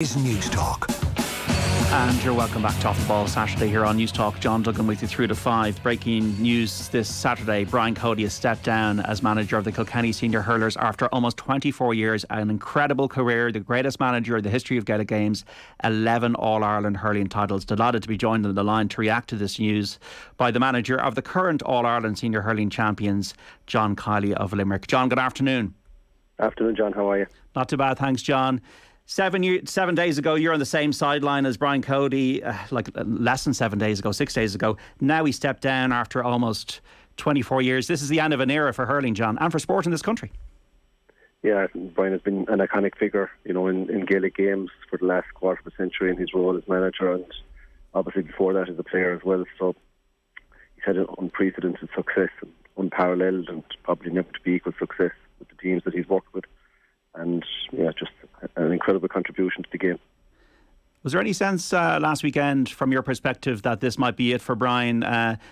Is News Talk. And you're welcome back to Off the Ball Saturday here on News Talk. John Duggan with you through to 5. Breaking news this Saturday: Brian Cody has stepped down as manager of the Kilkenny senior hurlers after almost 24 years. An incredible career, the greatest manager in the history of Gaelic Games, 11 All-Ireland hurling titles. Delighted to be joined on the line to react to this news by the manager of the current All-Ireland senior hurling champions, John Kiely of Limerick. John, good afternoon. Afternoon, John. How are you? Not too bad, thanks, John. 7 days ago, you're on the same sideline as Brian Cody, less than 7 days ago, 6 days ago. Now he stepped down after almost 24 years. This is the end of an era for hurling, John, and for sport in this country. Yeah, Brian has been an iconic figure, in Gaelic Games for the last quarter of a century in his role as manager, and obviously before that as a player as well. So he's had an unprecedented success, and unparalleled, and probably never to be equal success with the teams that he's worked with. And just an incredible contribution to the game. Was there any sense last weekend, from your perspective, that this might be it for Brian?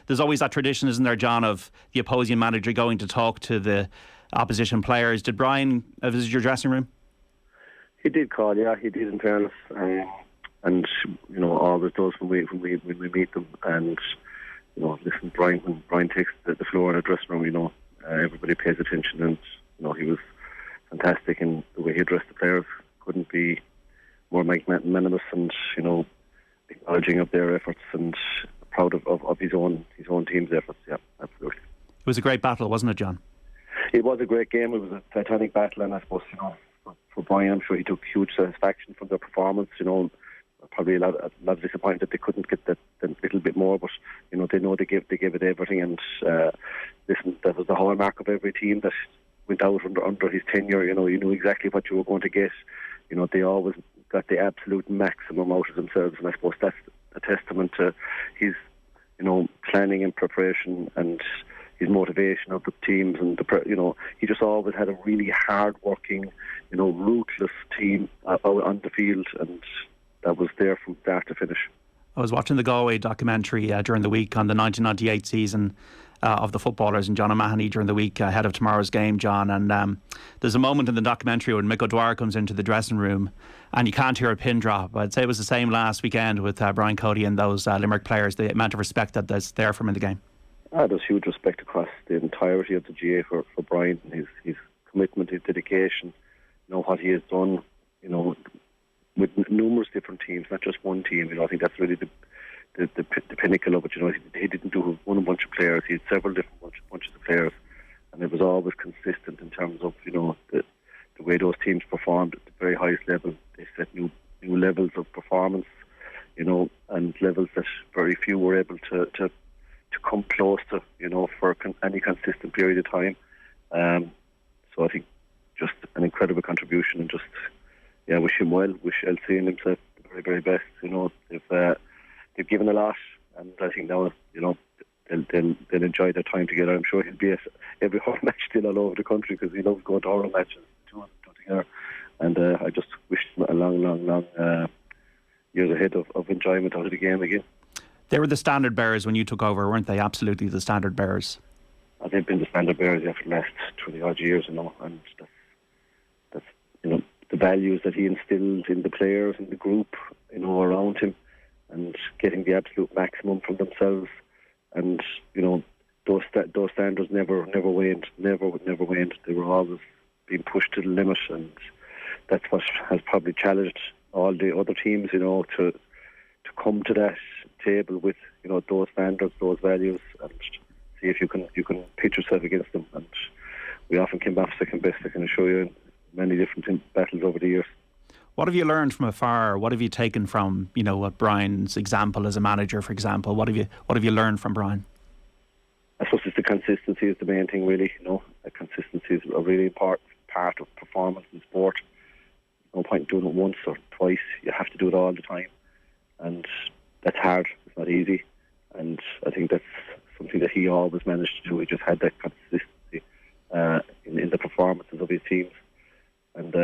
There's always that tradition, isn't there, John, of the opposing manager going to talk to the opposition players. Did Brian visit your dressing room? He did, Carl. Yeah, he did, in fairness. And always does when we meet them. And listen, Brian, when Brian takes the floor in a dressing room, everybody pays attention, and he was fantastic in the way he addressed the players. Couldn't be more magnanimous, and acknowledging of their efforts, and proud of his own team's efforts. Yeah, absolutely. It was a great battle, wasn't it, John? It was a great game. It was a titanic battle, and I suppose for Brian, I'm sure he took huge satisfaction from their performance. Probably a lot disappointed that they couldn't get that little bit more, but they know they gave it everything, and listen, that was the hallmark of every team that went out under his tenure. You knew exactly what you were going to get. They always got the absolute maximum out of themselves, and I suppose that's a testament to his, planning and preparation, and his motivation of the teams, and he just always had a really hard-working, ruthless team out on the field, and that was there from start to finish. I was watching the Galway documentary during the week on the 1998 season of the footballers, and John O'Mahony during the week ahead of tomorrow's game, John, and there's a moment in the documentary when Mick O'Dwyer comes into the dressing room and you can't hear a pin drop. I'd say it was the same last weekend with Brian Cody and those Limerick players, the amount of respect that's there from in the game. There's huge respect across the entirety of the GA for Brian, his commitment, his dedication, what he has done, with numerous different teams, not just one team. I think that's really the pinnacle of it. He didn't do one bunch of players. He had several different bunches of players, and it was always consistent in terms of the way those teams performed at the very highest level. They set new levels of performance, and levels that very few were able to come close to, for any consistent period of time. So I think just an incredible contribution, and just wish him well. Wish LC and himself the very, very best. They've given a lot, and I think now they'll enjoy their time together. I'm sure he'll be at every hurling match still all over the country, because he loves going to hurling matches two together. And I just wish them a long years ahead of enjoyment out of the game again. They were the standard bearers when you took over, weren't they? Absolutely the standard bearers. They've been the standard bearers for the last 20 odd years, and that's the values that he instilled in the players, in the group, around him, and getting the absolute maximum from themselves, and those standards never waned. They were always being pushed to the limit, and that's what has probably challenged all the other teams, to come to that table with those standards, those values, and see if you can pitch yourself against them. And we often came back second best, I can assure you, in many different battles over the years. What have you learned from afar? What have you taken from Brian's example as a manager, for example? What have you learned from Brian? I suppose it's the consistency is the main thing, really. Consistency is a really important part of performance in sport. No point doing it once or twice. You have to do it all the time, and that's hard. It's not easy, and I think that's something that he always managed to do. He just had that consistency in the performances of his teams, and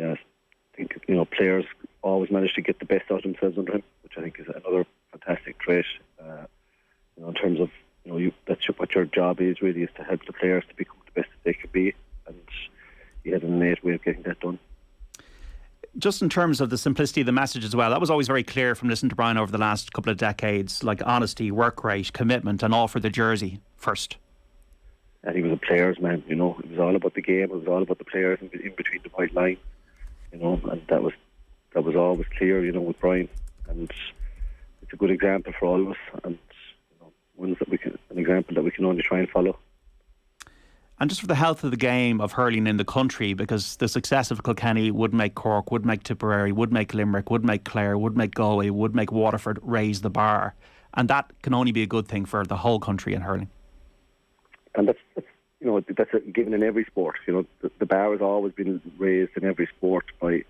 I think players always manage to get the best out of themselves under him, which I think is another fantastic trait. In terms of that's what your job is, really, is to help the players to become the best that they could be, and he had an innate way of getting that done. Just in terms of the simplicity of the message as well, that was always very clear from listening to Brian over the last couple of decades, like honesty, work rate, commitment, and all for the jersey first. And he was a players man, it was all about the game, it was all about the players in between the white line, and that was always clear, with Brian, and it's a good example for all of us, and an example that we can only try and follow. And just for the health of the game of hurling in the country, because the success of Kilkenny would make Cork, would make Tipperary, would make Limerick, would make Clare, would make Galway, would make Waterford raise the bar. And that can only be a good thing for the whole country in hurling. And that's given in every sport. The bar has always been raised in every sport by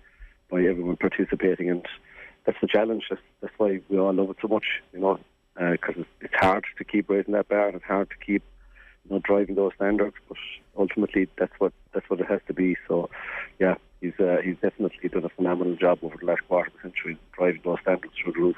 everyone participating, and that's the challenge. That's why we all love it so much, because it's hard to keep raising that bar, and it's hard to keep driving those standards, but ultimately that's what it has to be. So yeah, he's definitely done a phenomenal job over the last quarter of a century driving those standards through the roof.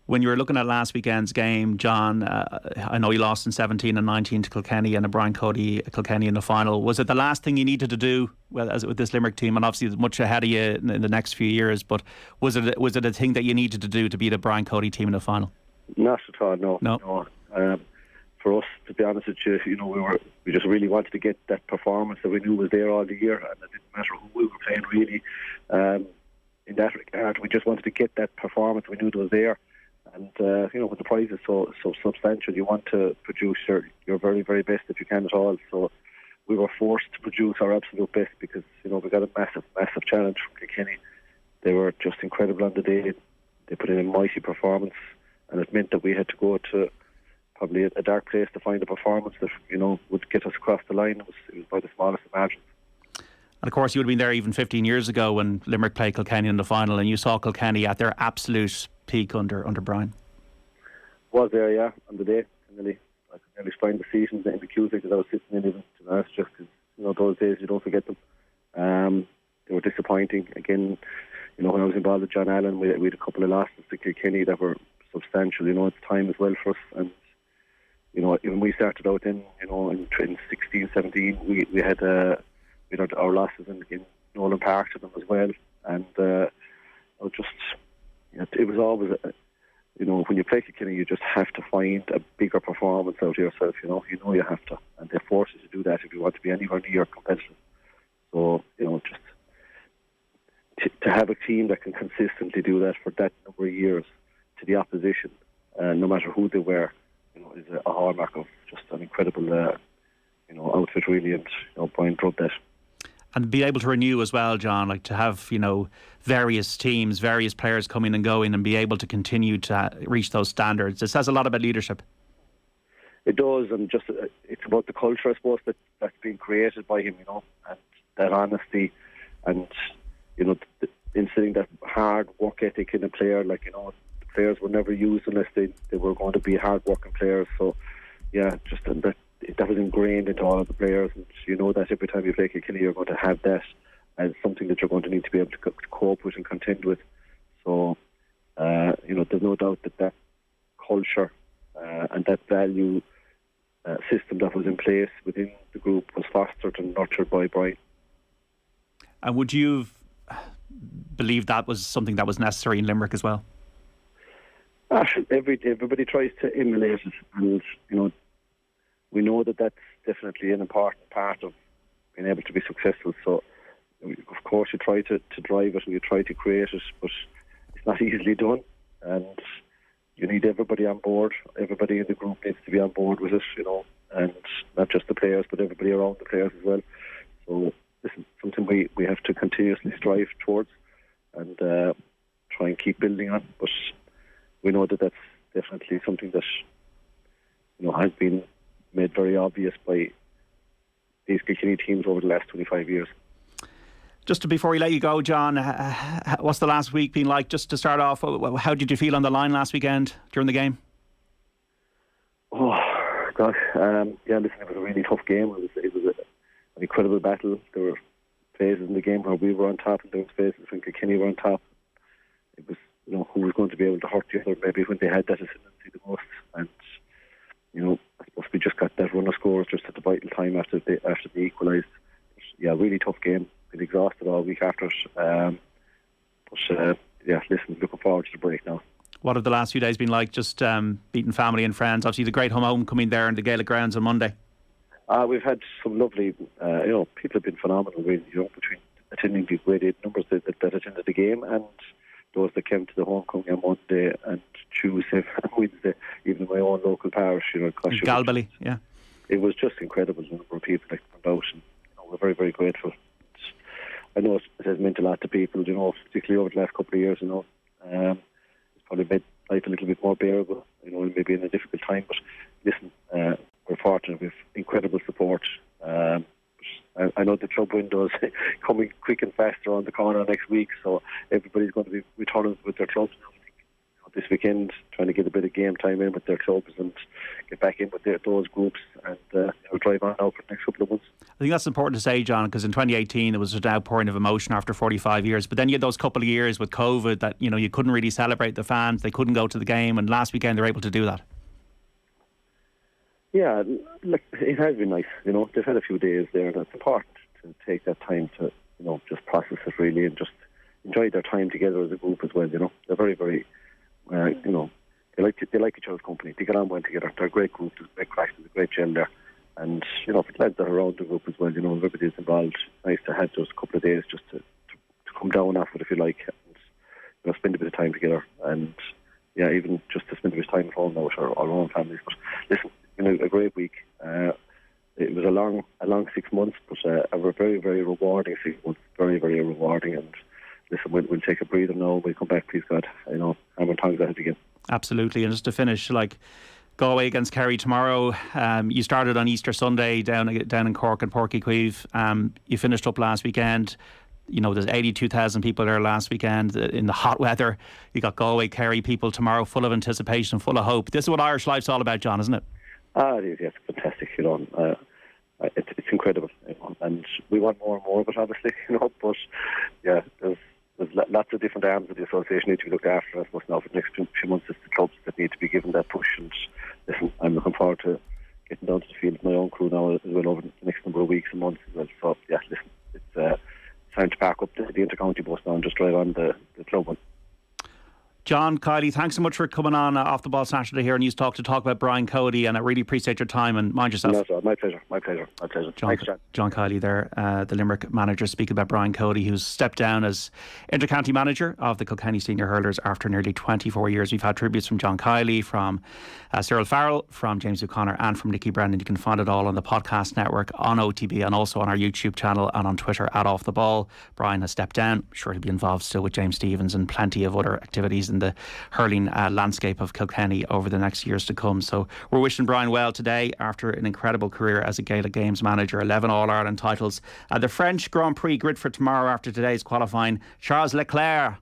When you were looking at last weekend's game, John, I know you lost in 17 and 19 to Kilkenny and a Brian Cody Kilkenny in the final. Was it the last thing you needed to do with this Limerick team? And obviously, it's much ahead of you in the next few years. But was it a thing that you needed to do to beat a Brian Cody team in the final? Not at all. No. For us, to be honest with you, we just really wanted to get that performance that we knew was there all the year, and it didn't matter who we were playing really. In that regard, we just wanted to get that performance we knew it was there. And with the prize is so substantial, you want to produce your very, very best if you can at all. So we were forced to produce our absolute best because we got a massive, massive challenge from Kilkenny. They were just incredible on the day. They put in a mighty performance, and it meant that we had to go to probably a dark place to find a performance that would get us across the line. It was by the smallest of margins. And of course, you would have been there even 15 years ago when Limerick played Kilkenny in the final, and you saw Kilkenny at their absolute peak under Brian. Was there, yeah, on the day. I could nearly find the seat in the queue because I was sitting in even, to be honest, just because those days you don't forget them. They were disappointing. Again, when I was involved with John Allen, we had a couple of losses to Kilkenny that were substantial, at the time as well for us. And even we started out in 16, 17, we had our losses in Nolan Park to them as well, and it was always when you play Kilkenny, you just have to find a bigger performance out of yourself. You have to, and they force you to do that if you want to be anywhere near competitive. So just to have a team that can consistently do that for that number of years to the opposition, no matter who they were, is a hallmark of just an incredible, outfit really, and Brian drove that. And be able to renew as well, John, like to have, various teams, various players coming and going and be able to continue to reach those standards. It says a lot about leadership. It does, and just it's about the culture, I suppose, that's been created by him, and that honesty, and, instilling that hard work ethic in a player, the players were never used unless they were going to be hard-working players. So, yeah, just that was ingrained into all of the players, and that every time you play Kilkenny, you're going to have that as something that you're going to need to be able to cope with and contend with. So, there's no doubt that culture and that value system that was in place within the group was fostered and nurtured by Brian. And would you believe that was something that was necessary in Limerick as well? Everybody tries to emulate it, and we know that that's definitely an important part of being able to be successful. So, of course, you try to drive it and you try to create it, but it's not easily done. And you need everybody on board. Everybody in the group needs to be on board with it, and not just the players, but everybody around the players as well. So this is something we have to continuously strive towards and try and keep building on. But we know that that's definitely something that has been made very obvious by these Kilkenny teams over the last 25 years. Just before we let you go, John, what's the last week been like? Just to start off, how did you feel on the line last weekend during the game? Oh, God. Listen, it was a really tough game. It was an incredible battle. There were phases in the game where we were on top, and there were phases when Kilkenny were on top. It was, who was going to be able to hurt the other, maybe when they had that ascendancy the most. And, I suppose we just got that run of scores just at the vital time after they equalised. Yeah, really tough game. Been exhausted all week after it. yeah, listen, looking forward to the break now. What have the last few days been like? Just meeting family and friends. Obviously, the great homecoming there in the Gaelic grounds on Monday. We've had some lovely, people have been phenomenal, really, between attending the great 8 numbers that attended the game and those that came to the homecoming on Monday and Tuesday and Wednesday, even my own local parish, Galbally, yeah. It was just incredible, the number of people that came out, and we're very, very grateful. I know it has meant a lot to people, particularly over the last couple of years, it's probably made life a little bit more bearable, maybe in a difficult time, but listen, we're fortunate with incredible support. I know the club window is coming quick and fast around the corner next week, so everybody's going to be returning with their clubs now. This weekend, trying to get a bit of game time in with their clubs and get back in with those groups, and drive on out for the next couple of months. I think that's important to say, John, because in 2018 there was an outpouring of emotion after 45 years, but then you had those couple of years with COVID that you couldn't really celebrate the fans, they couldn't go to the game, and last weekend they were able to do that. Yeah, look, it has been nice. They've had a few days there, and it's important to take that time to just process it really and just enjoy their time together as a group as well. They're very, very they like each other's company. They get on well together. They're a great group. There's a great crack. There's a great gel there. And for the lads that are around the group as well, everybody's involved. It's nice to have those couple of days just to come down off it, if you like, and spend a bit of time together. And yeah, even just to spend a bit of time at home now with our own families. But listen, a great week. It was a long 6 months, but a very, very rewarding 6 months. Very, very rewarding. And listen, we'll take a breather now. We'll come back, please God. Hammer and tongs ahead again. Absolutely. And just to finish, Galway against Kerry tomorrow. You started on Easter Sunday down in Cork and Porky Queeve. You finished up last weekend. There's 82,000 people there last weekend in the hot weather. You got Galway, Kerry people tomorrow, full of anticipation, full of hope. This is what Irish life's all about, John, isn't it? It is. Yes, fantastic. It's incredible, and we want more and more of it, obviously. But yeah, there's lots of different arms of the association need to be looked after. I suppose now for the next few months, it's the clubs that need to be given that push. And listen, I'm looking forward to getting down to the field with my own crew now as well over the next number of weeks and months as well. So yeah, listen, it's time to pack up the intercounty bus now and just drive on the club one. John Kiely, thanks so much for coming on Off the Ball Saturday here on News Talk to talk about Brian Cody, and I really appreciate your time, and mind yourself. No, sir. My pleasure. Thanks, John. John Kiely there, the Limerick manager, speaking about Brian Cody, who's stepped down as intercounty manager of the Kilkenny Senior Hurlers after nearly 24 years. We've had tributes from John Kiely, from Cyril Farrell, from James O'Connor, and from Nicky Brennan. You can find it all on the podcast network, on OTB, and also on our YouTube channel and on Twitter at Off the Ball. Brian has stepped down. I'm sure he'll be involved still with James Stephens and plenty of other activities in the hurling landscape of Kilkenny over the next years to come. So we're wishing Brian well today after an incredible career as a Gaelic Games manager, 11 All-Ireland titles. The French Grand Prix grid for tomorrow after today's qualifying. Charles Leclerc